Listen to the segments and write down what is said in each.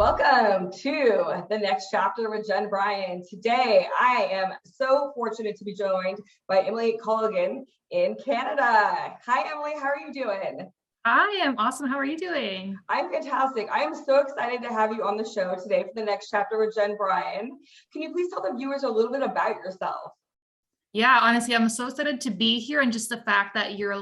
Welcome to the next chapter with Jen Bryan. Today, I am so fortunate to be joined by Emily Colligan in Canada. Hi, Emily. How are you doing? I am awesome. How are you doing? I'm fantastic. I am so excited to have you on the show today for the next chapter with Jen Bryan. Can you please tell the viewers a little bit about yourself? Yeah, honestly, I'm so excited to be here, and just the fact that you're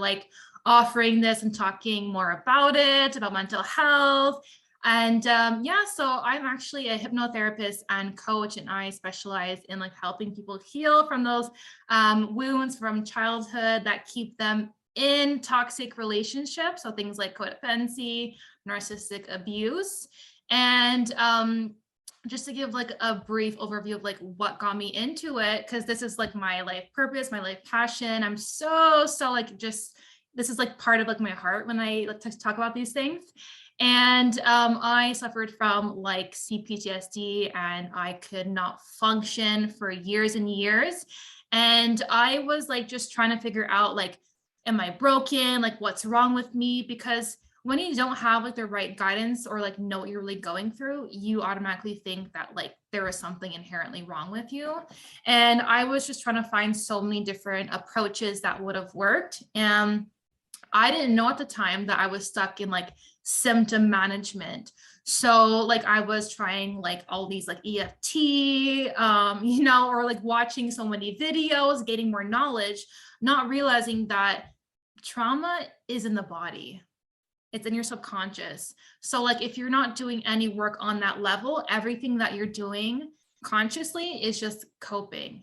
offering this and talking more about it, about mental health. And so I'm actually a hypnotherapist and coach, and I specialize in helping people heal from those wounds from childhood that keep them in toxic relationships. So things like codependency, narcissistic abuse. And just to give a brief overview of what got me into it, because this is my life purpose, my life passion. I'm so just this is part of my heart when I talk about these things. And I suffered from CPTSD, and I could not function for years and years. And I was just trying to figure out am I broken? What's wrong with me? Because when you don't have the right guidance or know what you're really going through, you automatically think that there is something inherently wrong with you. And I was just trying to find so many different approaches that would have worked. And I didn't know at the time that I was stuck in symptom management. So I was trying all these EFT, or watching so many videos, getting more knowledge, not realizing that trauma is in the body. It's in your subconscious. So if you're not doing any work on that level, everything that you're doing consciously is just coping.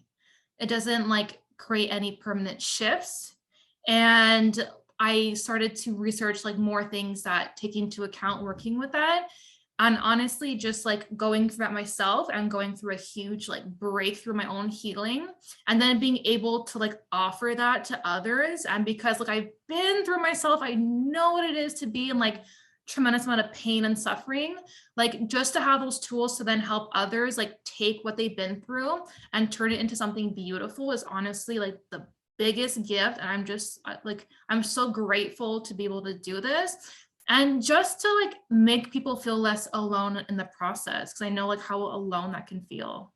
It doesn't create any permanent shifts. And I started to research more things that take into account working with that. And honestly, just going through that myself and going through a huge breakthrough my own healing, and then being able to offer that to others. And because I've been through myself, I know what it is to be in tremendous amount of pain and suffering, just to have those tools to then help others take what they've been through and turn it into something beautiful is honestly the biggest gift. And I'm just I'm so grateful to be able to do this. And just to make people feel less alone in the process, because I know how alone that can feel.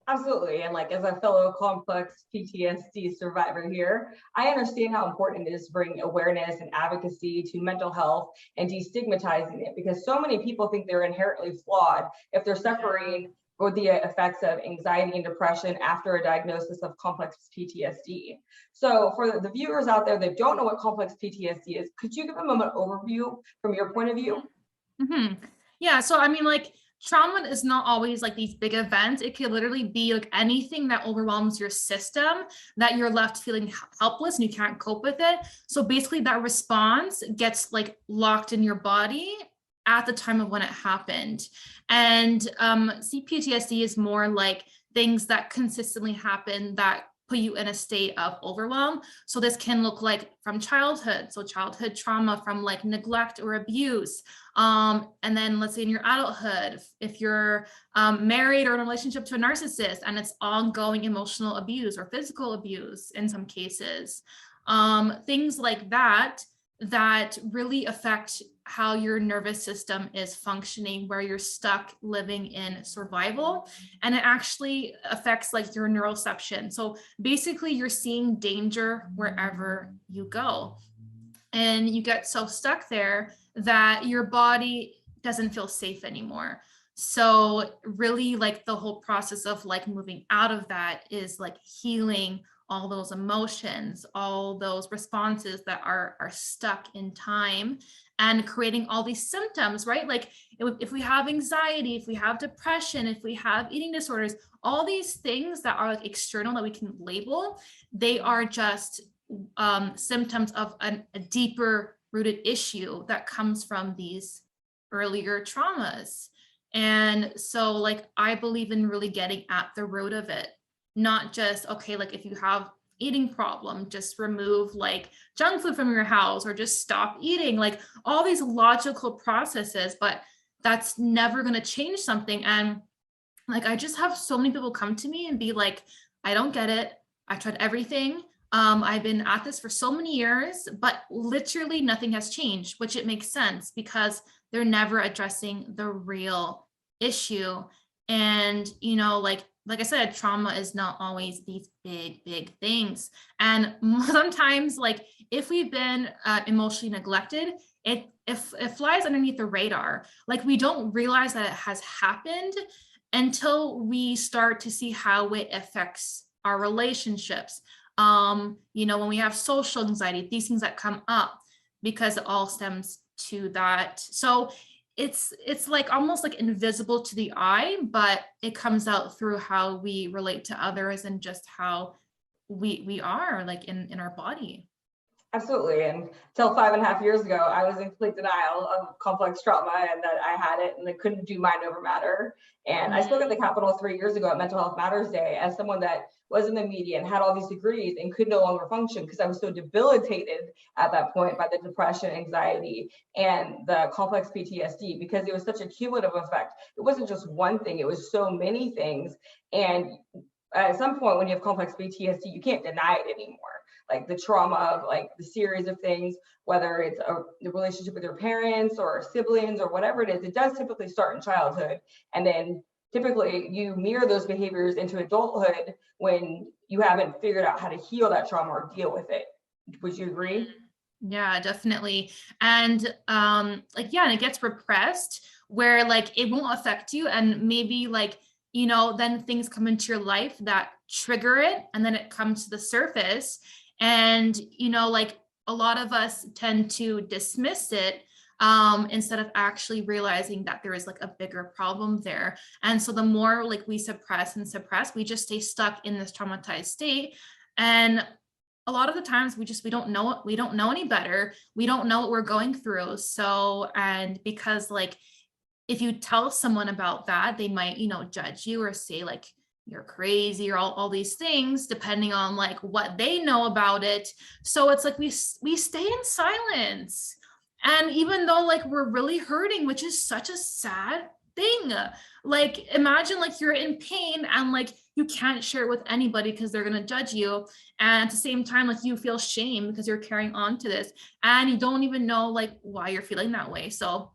Absolutely. And as a fellow complex PTSD survivor here, I understand how important it is to bring awareness and advocacy to mental health and destigmatizing it, because so many people think they're inherently flawed if they're suffering with the effects of anxiety and depression after a diagnosis of complex PTSD. So for the viewers out there that don't know what complex PTSD is, could you give them an overview from your point of view? Mm-hmm. Yeah. So, I mean, trauma is not always these big events. It could literally be anything that overwhelms your system, that you're left feeling helpless and you can't cope with it. So basically that response gets locked in your body at the time of when it happened. And CPTSD is more things that consistently happen that put you in a state of overwhelm. So this can look from childhood. So childhood trauma from neglect or abuse. And then let's say in your adulthood, if you're married or in a relationship to a narcissist and it's ongoing emotional abuse or physical abuse in some cases, things like that really affect how your nervous system is functioning, where you're stuck living in survival. And it actually affects your neuroception. So basically you're seeing danger wherever you go. And you get so stuck there that your body doesn't feel safe anymore. So really the whole process of moving out of that is healing all those emotions, all those responses that are stuck in time, and creating all these symptoms, right? If we have anxiety, if we have depression, if we have eating disorders, all these things that are external that we can label, they are just symptoms of a deeper rooted issue that comes from these earlier traumas. And so I believe in really getting at the root of it, not just, okay, if you have eating problem, just remove junk food from your house or just stop eating, all these logical processes, but that's never going to change something. And I just have so many people come to me and be I don't get it. I've tried everything. I've been at this for so many years, but literally nothing has changed, which it makes sense because they're never addressing the real issue. And, you know, like I said, trauma is not always these big things. And sometimes, like, if we've been emotionally neglected, it flies underneath the radar. Like, we don't realize that it has happened until we start to see how it affects our relationships. You know, when we have social anxiety, these things that come up, because it all stems to that. So it's like almost like invisible to the eye, but it comes out through how we relate to others and just how we are like in our body. Absolutely. And till 5.5 years ago, I was in complete denial of complex trauma and that I had it and I couldn't do mind over matter. And I spoke at the Capitol 3 years ago at Mental Health Matters Day as someone that was in the media and had all these degrees and could no longer function because I was so debilitated at that point by the depression, anxiety, and the complex PTSD, because it was such a cumulative effect. It wasn't just one thing, it was so many things. And at some point when you have complex PTSD, you can't deny it anymore. Like the trauma of like the series of things, whether it's the relationship with your parents or siblings or whatever it is, it does typically start in childhood. And then typically you mirror those behaviors into adulthood when you haven't figured out how to heal that trauma or deal with it. Would you agree? Yeah, definitely. And like, yeah, and it gets repressed where like it won't affect you. And maybe like, you know, then things come into your life that trigger it, and then it comes to the surface. And, you know, like a lot of us tend to dismiss it instead of actually realizing that there is like a bigger problem there. And so the more like we suppress and suppress, we just stay stuck in this traumatized state. And a lot of the times we don't know it, we don't know any better, we don't know what we're going through. So, and because like if you tell someone about that, they might, you know, judge you or say like you're crazy or all these things depending on like what they know about it. So it's like we stay in silence, and even though like we're really hurting, which is such a sad thing. Like imagine like you're in pain and like you can't share it with anybody because they're going to judge you, and at the same time like you feel shame because you're carrying on to this and you don't even know like why you're feeling that way. So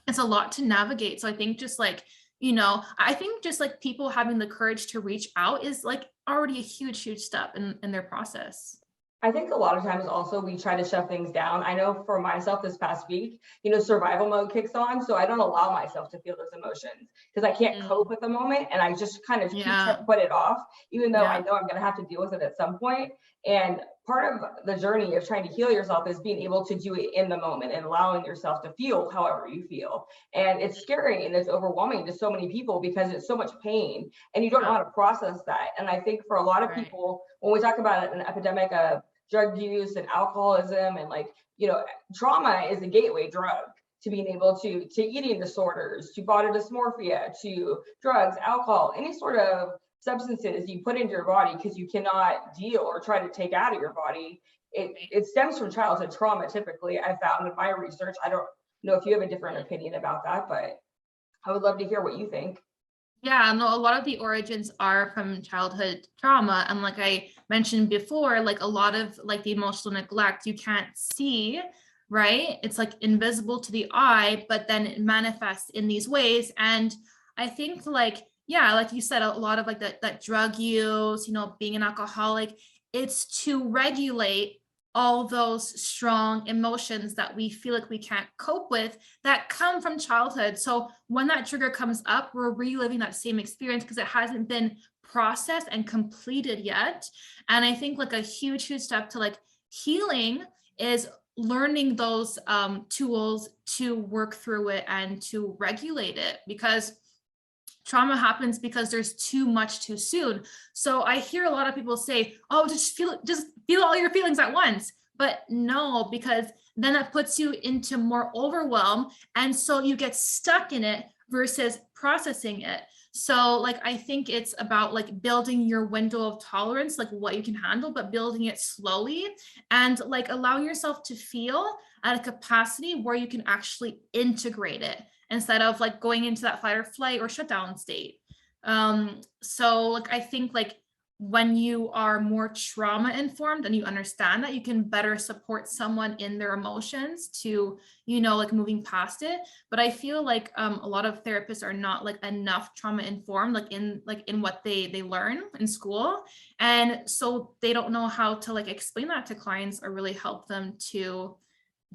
it's a lot to navigate. So I think just like, you know, I think just like people having the courage to reach out is like already a huge step in their process. I think a lot of times also we try to shove things down. I know for myself this past week, you know, survival mode kicks on. So I don't allow myself to feel those emotions because I can't cope with the moment. And I just kind of keep trying to put it off, even though I know I'm going to have to deal with it at some point. And part of the journey of trying to heal yourself is being able to do it in the moment and allowing yourself to feel however you feel. And it's scary and it's overwhelming to so many people because it's so much pain and you don't know how to process that. And I think for a lot of people, when we talk about an epidemic of drug use and alcoholism and like, you know, trauma is a gateway drug to being able to eating disorders, to body dysmorphia, to drugs, alcohol, any sort of substances you put into your body because you cannot deal or try to take out of your body. It stems from childhood trauma typically. I found in my research. I don't know if you have a different opinion about that, but I would love to hear what you think. Yeah, no, a lot of the origins are from childhood trauma. And like I mentioned before, like a lot of like the emotional neglect you can't see, right? It's like invisible to the eye, but then it manifests in these ways. And I think like, yeah, like you said, a lot of like that drug use, you know, being an alcoholic, it's to regulate all those strong emotions that we feel like we can't cope with that come from childhood. So when that trigger comes up, we're reliving that same experience because it hasn't been processed and completed yet. And I think like a huge step to like healing is learning those tools to work through it and to regulate it, because trauma happens because there's too much too soon. So I hear a lot of people say, oh, just feel all your feelings at once. But no, because then that puts you into more overwhelm. And so you get stuck in it versus processing it. So like, I think it's about like building your window of tolerance, like what you can handle, but building it slowly and like allowing yourself to feel at a capacity where you can actually integrate it instead of like going into that fight or flight or shutdown state. So like I think like when you are more trauma informed and you understand that, you can better support someone in their emotions to, like moving past it. But I feel like a lot of therapists are not like enough trauma informed, like in what they learn in school. And so they don't know how to like explain that to clients or really help them to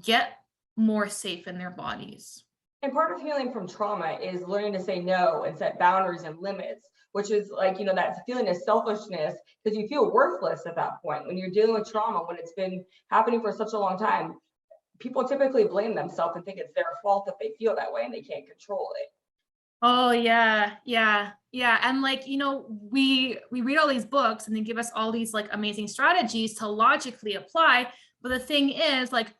get more safe in their bodies. And part of healing from trauma is learning to say no and set boundaries and limits, which is like, that feeling of selfishness, because you feel worthless at that point. When you're dealing with trauma, when it's been happening for such a long time, people typically blame themselves and think it's their fault that they feel that way and they can't control it. Oh yeah. And like, we read all these books and they give us all these like amazing strategies to logically apply. But the thing is, like,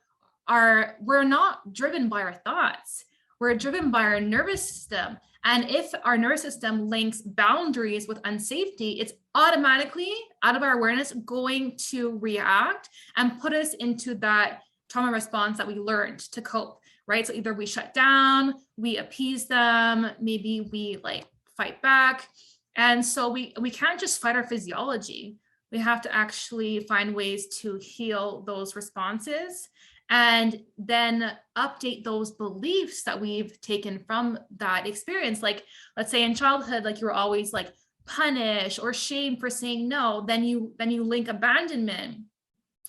we're not driven by our thoughts. We're driven by our nervous system. And if our nervous system links boundaries with unsafety, it's automatically out of our awareness going to react and put us into that trauma response that we learned to cope, right? So either we shut down, we appease them, maybe we like fight back. And so we can't just fight our physiology. We have to actually find ways to heal those responses and then update those beliefs that we've taken from that experience. Like, let's say in childhood, like you're always like punished or shamed for saying no, then you link abandonment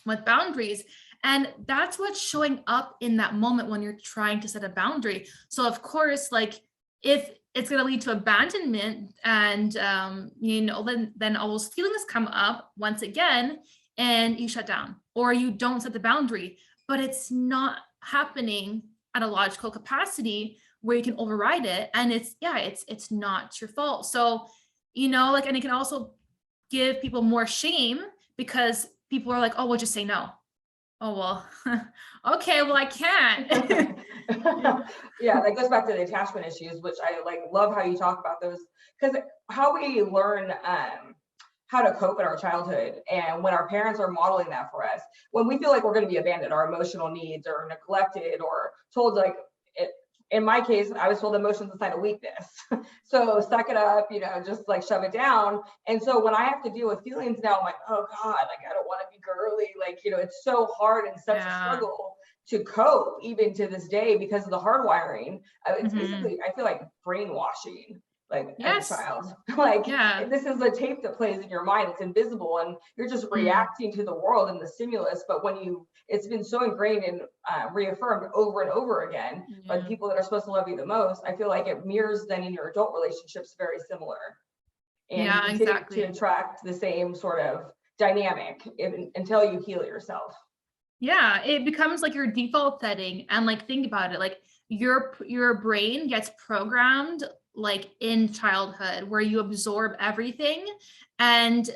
with boundaries. And that's what's showing up in that moment when you're trying to set a boundary. So of course, like if it's going to lead to abandonment and, then all those feelings come up once again and you shut down or you don't set the boundary, but it's not happening at a logical capacity where you can override it. And it's not your fault. So, like, and it can also give people more shame because people are like, oh, we'll just say no. Oh, well, okay, well, I can't. Yeah, that goes back to the attachment issues, which I like love how you talk about those, because how we learn how to cope in our childhood and when our parents are modeling that for us, when we feel like we're going to be abandoned, our emotional needs or neglected or told like, in my case, I was told emotions a sign of weakness. So suck it up, just like shove it down. And so when I have to deal with feelings now, I'm like, oh God, like I don't want to be girly. Like, it's so hard and such a struggle to cope even to this day because of the hardwiring. It's basically, I feel like brainwashing. Like as a child, like this is a tape that plays in your mind. It's invisible and you're just reacting to the world and the stimulus. But when it's been so ingrained and reaffirmed over and over again by the people that are supposed to love you the most, I feel like it mirrors then in your adult relationships very similar. And you continue to attract the same sort of dynamic until you heal yourself. Yeah, it becomes like your default setting. And like, think about it, like your brain gets programmed like in childhood where you absorb everything and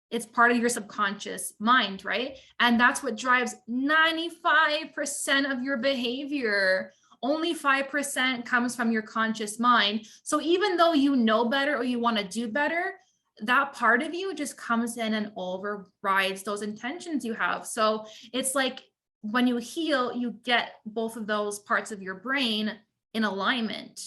it's part of your subconscious mind, right? And that's what drives 95% of your behavior. Only 5% comes from your conscious mind. So even though you know better or you want to do better, that part of you just comes in and overrides those intentions you have. So it's like when you heal, you get both of those parts of your brain in alignment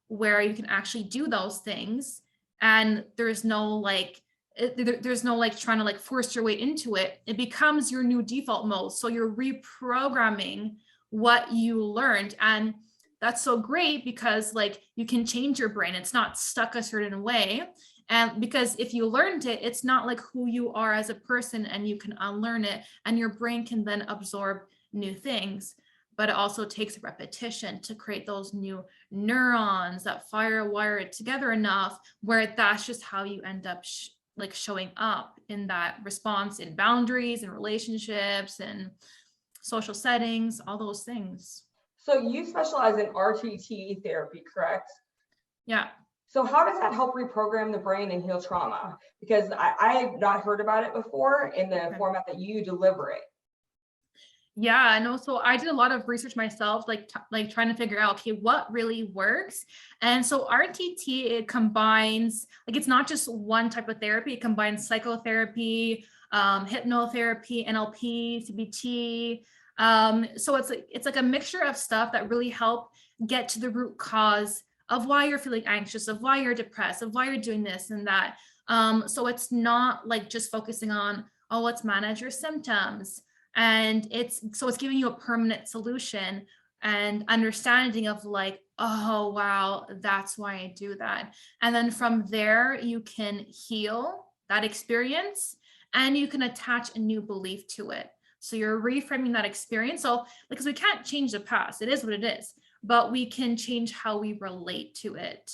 where you can actually do those things. And there's no like trying to like force your way into it. It becomes your new default mode. So you're reprogramming what you learned. And that's so great because like you can change your brain. It's not stuck a certain way. And because if you learned it, it's not like who you are as a person and you can unlearn it and your brain can then absorb new things. But it also takes repetition to create those new neurons that wire it together enough where that's just how you end up showing up in that response in boundaries and relationships and social settings, all those things. So you specialize in RTT therapy, correct? Yeah. So how does that help reprogram the brain and heal trauma? Because I have not heard about it before in the format that you deliver it. Yeah, no, so I did a lot of research myself, like trying to figure out, okay, what really works. And so RTT, it combines, like, it's not just one type of therapy. It combines psychotherapy, hypnotherapy, NLP, CBT. So it's like a mixture of stuff that really help get to the root cause of why you're feeling anxious, of why you're depressed, of why you're doing this and that. So it's not like just focusing on, oh, let's manage your symptoms. And it's giving you a permanent solution and understanding of like, oh, wow, that's why I do that. And then from there, you can heal that experience and you can attach a new belief to it. So you're reframing that experience. So because we can't change the past, it is what it is, but we can change how we relate to it.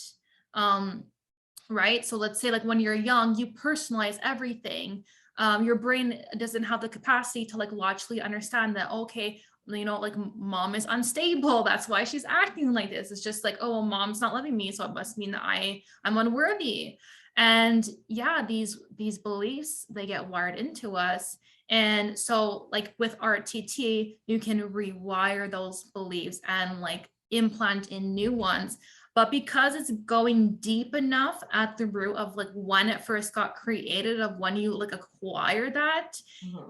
Right? So let's say like when you're young, you personalize everything. Your brain doesn't have the capacity to like logically understand that, okay, you know, like mom is unstable. That's why she's acting like this. It's just like, oh, well, mom's not loving me. So it must mean that I'm unworthy. And yeah, these beliefs, they get wired into us. And so like with RTT, you can rewire those beliefs and like implant in new ones. But because it's going deep enough at the root of like when it first got created, of when you like acquire that,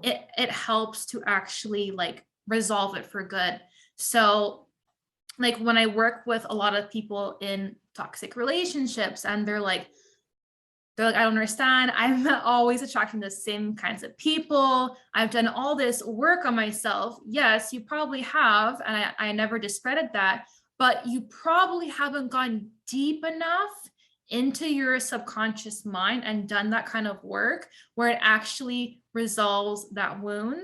it helps to actually like resolve it for good. So like when I work with a lot of people in toxic relationships and they're like, I don't understand. I'm always attracting the same kinds of people. I've done all this work on myself. Yes, you probably have. And I never discredit that, but you probably haven't gone deep enough into your subconscious mind and done that kind of work where it actually resolves that wound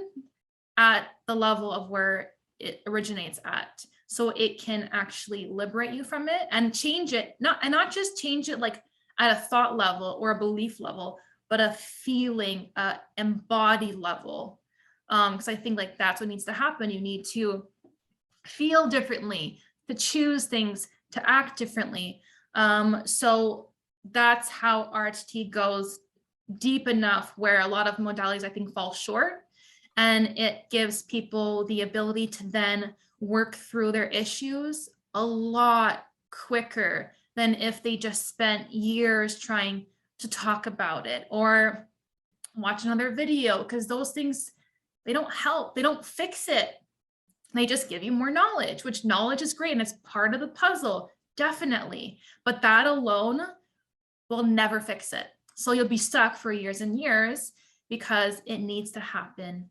at the level of where it originates at. So it can actually liberate you from it and change it, not just change it like at a thought level or a belief level, but a feeling, embodied level. Because I think like that's what needs to happen. You need to feel differently, to choose things, to act differently. So that's how RTT goes deep enough where a lot of modalities I think fall short. And it gives people the ability to then work through their issues a lot quicker than if they just spent years trying to talk about it or watch another video, because those things, they don't help, they don't fix it. They just give you more knowledge, which knowledge is great and it's part of the puzzle, definitely. But that alone will never fix it. So you'll be stuck for years and years because it needs to happen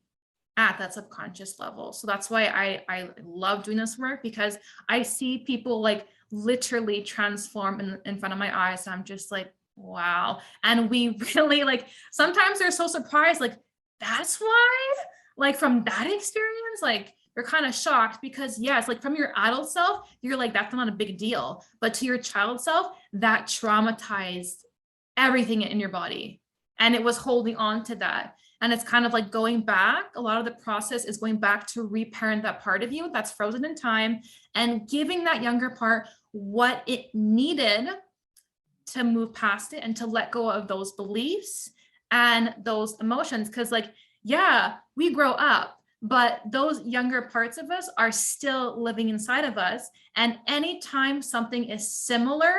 at that subconscious level. So that's why I love doing this work, because I see people like literally transform in front of my eyes. And I'm just like, wow. And we really like, sometimes they're so surprised, like, that's why, like from that experience, like you're kind of shocked because yes, like from your adult self, you're like, that's not a big deal. But to your child self, that traumatized everything in your body. And it was holding on to that. And it's kind of like going back. A lot of the process is going back to reparent that part of you that's frozen in time and giving that younger part what it needed to move past it and to let go of those beliefs and those emotions. Because like, yeah, we grow up, but those younger parts of us are still living inside of us. And anytime something is similar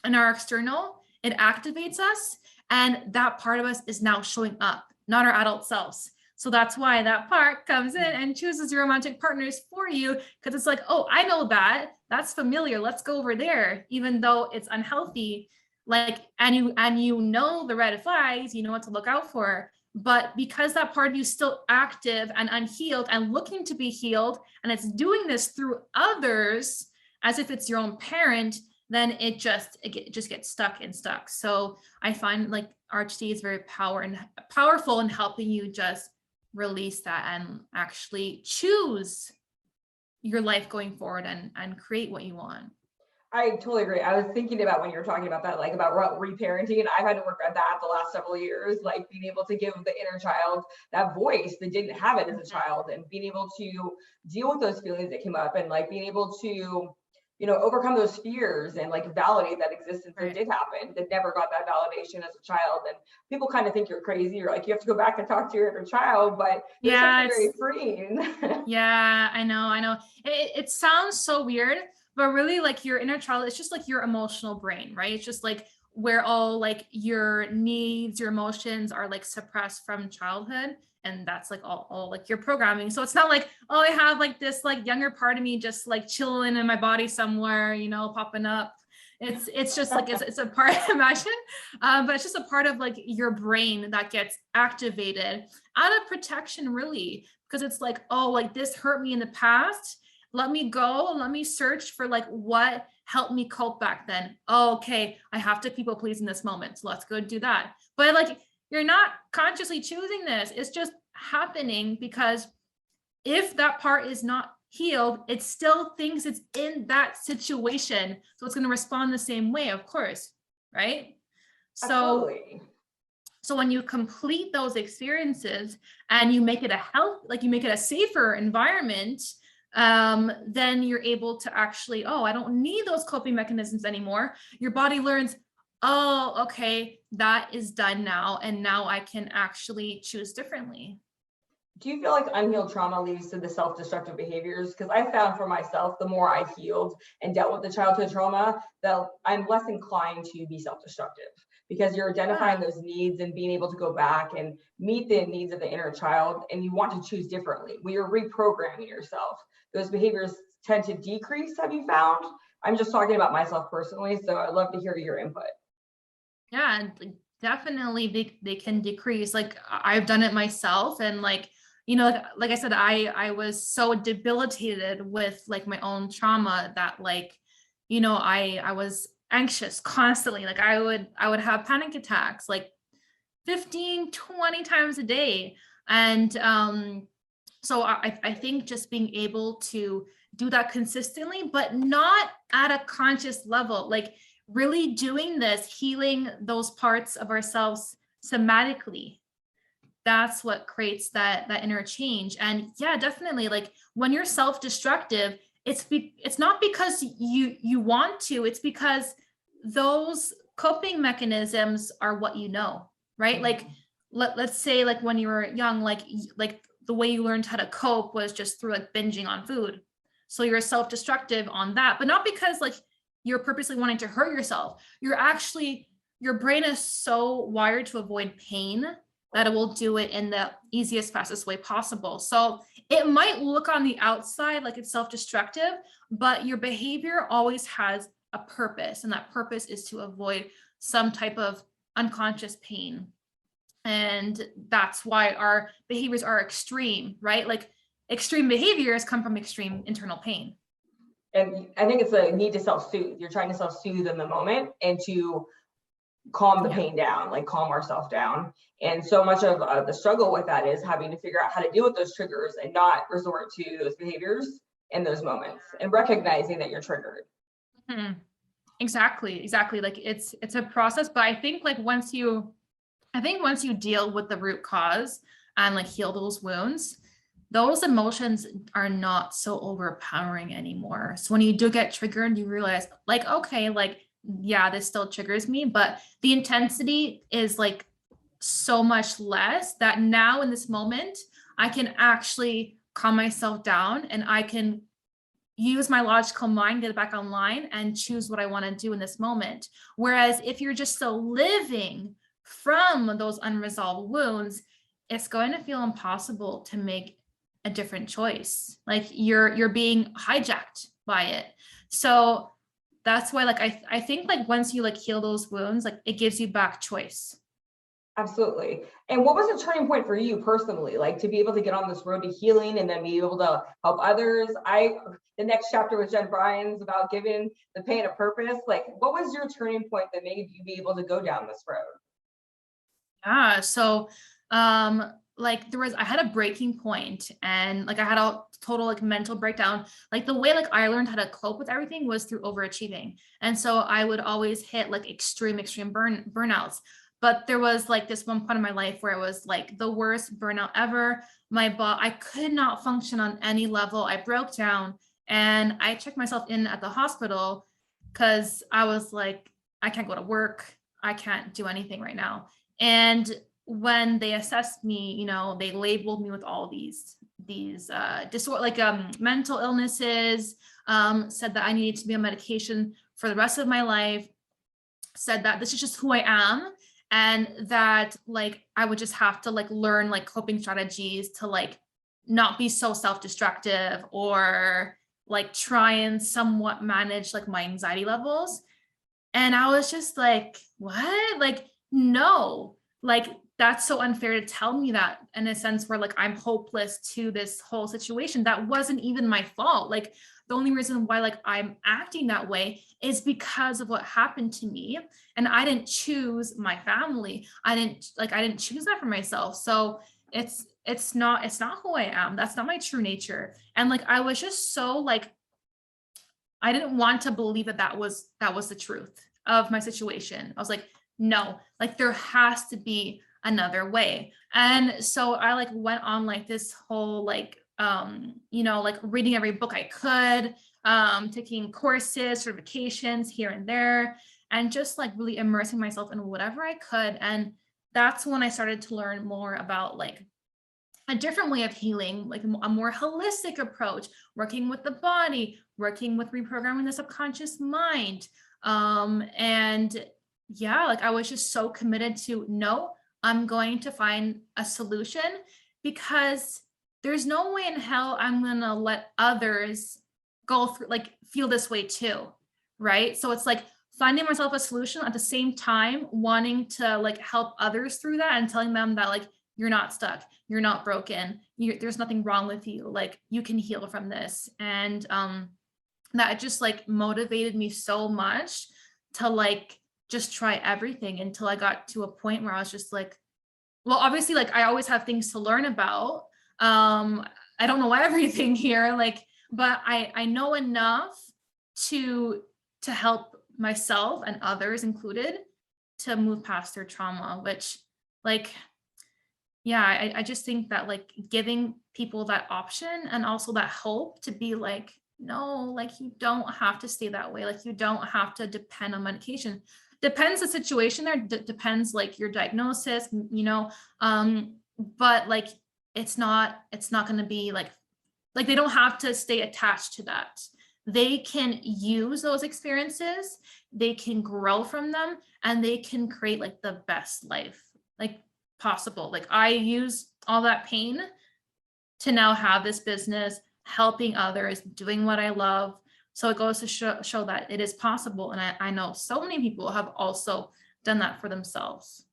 in our external, it activates us. And that part of us is now showing up, not our adult selves. So that's why that part comes in and chooses your romantic partners for you, because it's like, oh, I know that. That's familiar. Let's go over there, even though it's unhealthy. Like, and you know the red flags, you know what to look out for. But because that part of you is still active and unhealed and looking to be healed, and it's doing this through others as if it's your own parent, then it just gets stuck. So I find like RTT is very powerful in helping you just release that and actually choose your life going forward and create what you want. I totally agree. I was thinking about when you were talking about that, like about reparenting, and I've had to work on that the last several years, like being able to give the inner child that voice that didn't have it as a child, and being able to deal with those feelings that came up, and like being able to, overcome those fears and like validate that existence that did happen, that never got that validation as a child. And people kind of think you're crazy, or like you have to go back and talk to your inner child, but it's something very freeing. Yeah, I know. It sounds so weird, but really like your inner child, it's just like your emotional brain, right? It's just like where all like your needs, your emotions are like suppressed from childhood. And that's like all like your programming. So it's not like, oh, I have like this like younger part of me just like chilling in my body somewhere, popping up. It's just like, it's a part, imagine, but it's just a part of like your brain that gets activated out of protection, really, because it's like, oh, like this hurt me in the past. Let me go, let me search for like what helped me cope back then. Oh, okay, I have to people please in this moment, so let's go do that. But like, you're not consciously choosing this. It's just happening because if that part is not healed, it still thinks it's in that situation. So it's going to respond the same way, of course, right? Absolutely. So when you complete those experiences and you make it a health, like you make it a safer environment, then you're able to actually, oh, I don't need those coping mechanisms anymore. Your body learns, oh, okay, that is done now. And now I can actually choose differently. Do you feel like unhealed trauma leads to the self-destructive behaviors? Because I found for myself, the more I healed and dealt with the childhood trauma, that I'm less inclined to be self-destructive, because you're identifying those needs and being able to go back and meet the needs of the inner child, and you want to choose differently. When you're reprogramming yourself, those behaviors tend to decrease, have you found? I'm just talking about myself personally, so I'd love to hear your input. Yeah, and definitely they can decrease. Like I've done it myself, and like, you know, like I said, I was so debilitated with like my own trauma that like, you know, I was anxious constantly. Like I would have panic attacks like 15, 20 times a day. And so I think just being able to do that consistently, but not at a conscious level, like really doing this, healing those parts of ourselves somatically, that's what creates that inner change. And yeah, definitely, like when you're self-destructive, it's not because you want to, it's because those coping mechanisms are what you know, right? Like let's say like when you were young, like the way you learned how to cope was just through like binging on food. So you're self-destructive on that, but not because like you're purposely wanting to hurt yourself. You're actually, your brain is so wired to avoid pain that it will do it in the easiest, fastest way possible. So it might look on the outside like it's self-destructive, but your behavior always has a purpose, and that purpose is to avoid some type of unconscious pain. And that's why our behaviors are extreme, right? Like extreme behaviors come from extreme internal pain. And I think it's a need to self-soothe. You're trying to self-soothe in the moment and to calm the pain down, like calm ourselves down. And so much of the struggle with that is having to figure out how to deal with those triggers and not resort to those behaviors in those moments, and recognizing that you're triggered. Mm-hmm. Exactly. Like it's a process, but I think once you deal with the root cause and like heal those wounds, those emotions are not so overpowering anymore. So when you do get triggered, you realize like, okay, like, yeah, this still triggers me, but the intensity is like so much less that now in this moment, I can actually calm myself down and I can use my logical mind, get it back online and choose what I want to do in this moment. Whereas if you're just still living from those unresolved wounds, it's going to feel impossible to make a different choice. Like you're being hijacked by it. So that's why like I think like once you like heal those wounds, like it gives you back choice. Absolutely. And what was a turning point for you personally, like to be able to get on this road to healing and then be able to help others? The next chapter with Jen Bryan's about giving the pain a purpose. Like, what was your turning point that made you be able to go down this road? Yeah. So, like I had a breaking point and like I had a total like mental breakdown. Like the way like I learned how to cope with everything was through overachieving. And so I would always hit like extreme burnouts. But there was like this one point in my life where it was like the worst burnout ever. I could not function on any level. I broke down and I checked myself in at the hospital because I was like, I can't go to work. I can't do anything right now. And when they assessed me, you know, they labeled me with all these disorder, like mental illnesses, said that I needed to be on medication for the rest of my life, said that this is just who I am, and that like I would just have to like learn like coping strategies to like not be so self-destructive or like try and somewhat manage like my anxiety levels. And I was just like, what? Like, no, like, that's so unfair to tell me that, in a sense where like I'm hopeless to this whole situation. That wasn't even my fault. Like, the only reason why like I'm acting that way is because of what happened to me. And I didn't choose my family. I didn't choose that for myself. So it's not who I am. That's not my true nature. And like I was just so like, I didn't want to believe that that was the truth of my situation. I was like, no, like there has to be another way. And so I like went on like this whole like like reading every book I could, taking courses, certifications here and there, and just like really immersing myself in whatever I could. And that's when I started to learn more about like a different way of healing, like a more holistic approach, working with the body, working with reprogramming the subconscious mind. And yeah, like I was just so committed to, no, I'm going to find a solution, because there's no way in hell I'm going to let others go through, like feel this way too. Right. So it's like finding myself a solution at the same time, wanting to like help others through that and telling them that like, you're not stuck, you're not broken, there's nothing wrong with you, like you can heal from this. And that just like motivated me so much to like just try everything, until I got to a point where I was just like, well, obviously like I always have things to learn about. I don't know everything here, like, but I know enough to help myself and others included to move past their trauma, which like, yeah, I just think that like giving people that option and also that hope to be like, no, like you don't have to stay that way. Like you don't have to depend on medication. Depends the situation there, depends like your diagnosis, but like it's not going to be like they don't have to stay attached to that. They can use those experiences, they can grow from them, and they can create like the best life like possible. Like I use all that pain to now have this business, helping others, doing what I love. So it goes to show that it is possible. And I know so many people have also done that for themselves.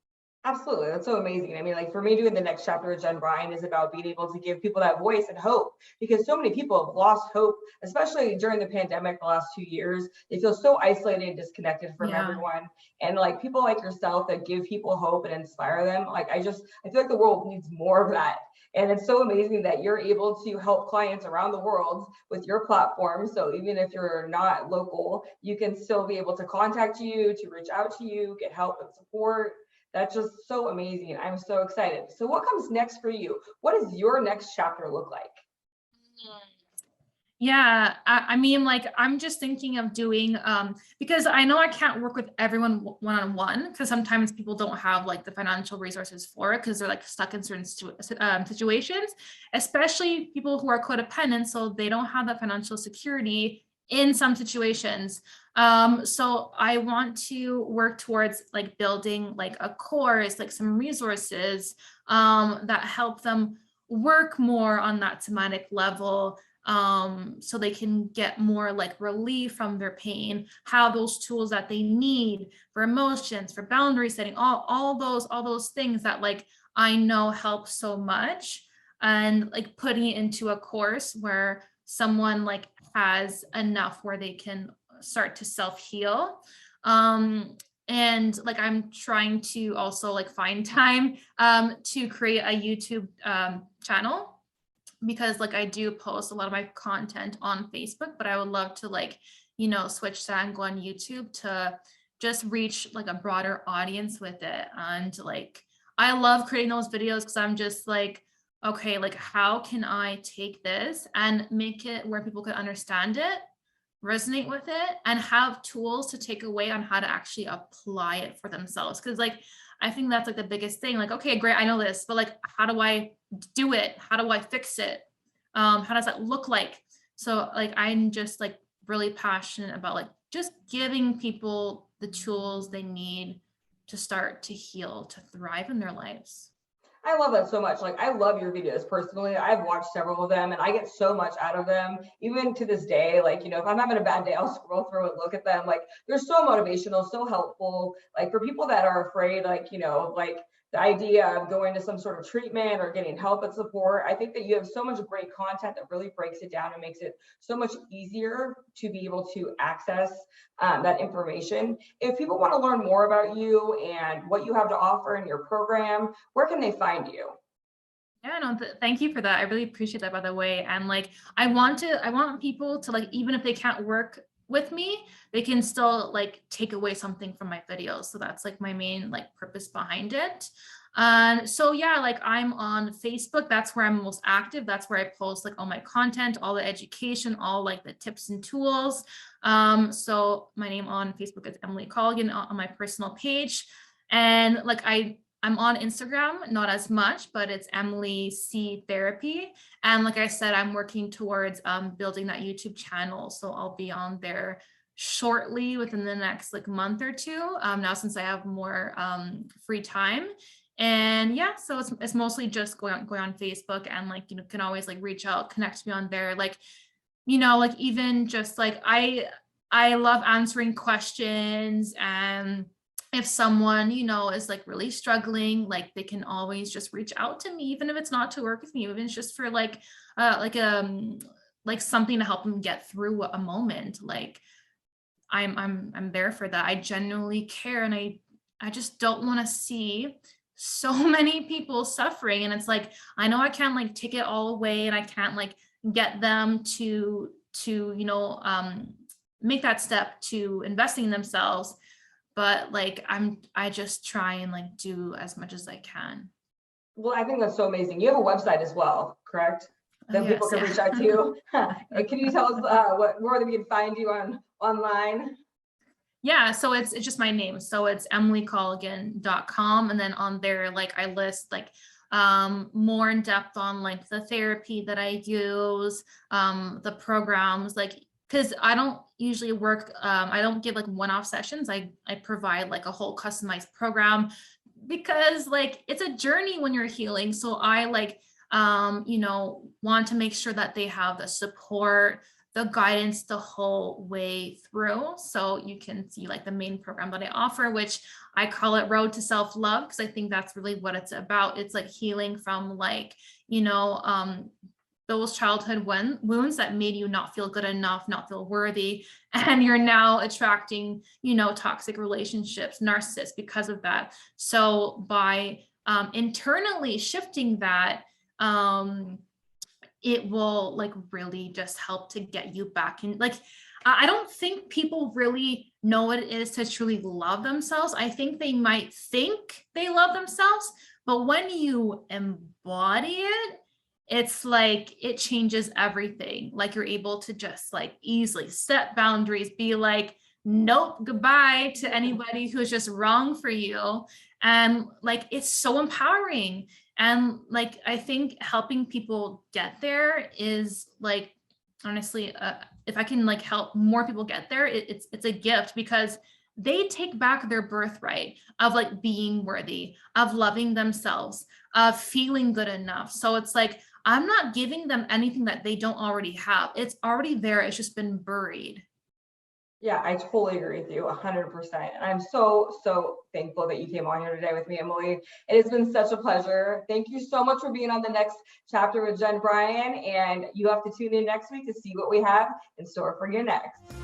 Absolutely. That's so amazing. I mean, like for me, doing the next chapter of Jen Bryan is about being able to give people that voice and hope, because so many people have lost hope, especially during the pandemic, the last 2 years. They feel so isolated and disconnected from Yeah. everyone. And like people like yourself that give people hope and inspire them. Like I feel like the world needs more of that. And it's so amazing that you're able to help clients around the world with your platform. So even if you're not local, you can still be able to contact you, to reach out to you, get help and support. That's just so amazing. I'm so excited. So what comes next for you? What does your next chapter look like? Yeah, I mean, like, I'm just thinking of doing, because I know I can't work with everyone one-on-one, because sometimes people don't have like the financial resources for it because they're like stuck in certain situations, especially people who are codependent, so they don't have that financial security in some situations. So I want to work towards like building like a course, like some resources, that help them work more on that somatic level, so they can get more like relief from their pain, have those tools that they need for emotions, for boundary setting, all those things that like I know help so much. And like putting it into a course where someone like has enough where they can start to self-heal. And like I'm trying to also like find time to create a YouTube channel, because like I do post a lot of my content on Facebook, but I would love to like, switch that and go on YouTube to just reach like a broader audience with it. And like, I love creating those videos because I'm just like, okay, like how can I take this and make it where people can understand it, resonate with it, and have tools to take away on how to actually apply it for themselves. Because like I think that's like the biggest thing. Like, okay, great, I know this, but like how do I do it? How do I fix it? How does that look like? So like I'm just like really passionate about like just giving people the tools they need to start to heal, to thrive in their lives. I love that so much. Like, I love your videos personally. I've watched several of them and I get so much out of them. Even to this day, like, if I'm having a bad day, I'll scroll through and look at them. Like, they're so motivational, so helpful. Like, for people that are afraid, like, like the idea of going to some sort of treatment or getting help and support, I think that you have so much great content that really breaks it down and makes it so much easier to be able to access that information. If people want to learn more about you and what you have to offer in your program, where can they find you? Yeah, no, thank you for that. I really appreciate that, by the way. And like, I want people to, like, even if they can't work with me, they can still like take away something from my videos. So that's like my main like purpose behind it. And so yeah, like I'm on Facebook. That's where I'm most active. That's where I post like all my content, all the education, all like the tips and tools. So my name on Facebook is Emily Colligan on my personal page. And like I'm on Instagram, not as much, but it's Emily C Therapy. And like I said, I'm working towards building that YouTube channel. So I'll be on there shortly within the next like month or two, now since I have more free time. And yeah, so it's mostly just going on Facebook, and like, can always like reach out, connect me on there. Like, like even just like I love answering questions, and if someone, is like really struggling, like they can always just reach out to me, even if it's not to work with me, even if it's just for like something to help them get through a moment. Like I'm there for that. I genuinely care, and I just don't want to see so many people suffering. And it's like, I know I can't like take it all away, and I can't like get them to make that step to investing in themselves, but like I just try and like do as much as I can. Well, I think that's so amazing. You have a website as well, correct? That people can reach out to you. Can you tell us where we can find you online? Yeah, so it's just my name. So it's emilycolligan.com. And then on there, like I list like more in depth on like the therapy that I use, the programs, like, because I don't usually work, I don't give like one-off sessions. I provide like a whole customized program, because like it's a journey when you're healing. So I like want to make sure that they have the support, the guidance the whole way through. So you can see like the main program that I offer, which I call it Road to Self-Love, because I think that's really what it's about. It's like healing from like, those childhood wounds that made you not feel good enough, not feel worthy. And you're now attracting, toxic relationships, narcissists because of that. So by internally shifting that, it will like really just help to get you back in. Like, I don't think people really know what it is to truly love themselves. I think they might think they love themselves, but when you embody it, it's like it changes everything. Like you're able to just like easily set boundaries, be like, nope, goodbye to anybody who's just wrong for you. And like it's so empowering. And like I think helping people get there is like, honestly, if I can like help more people get there, it's a gift, because they take back their birthright of like being worthy, of loving themselves, of feeling good enough. So it's like, I'm not giving them anything that they don't already have. It's already there. It's just been buried. Yeah, I totally agree with you 100%. And I'm so, so thankful that you came on here today with me, Emily. It has been such a pleasure. Thank you so much for being on the next chapter with Jen Bryan. And you have to tune in next week to see what we have in store for you next.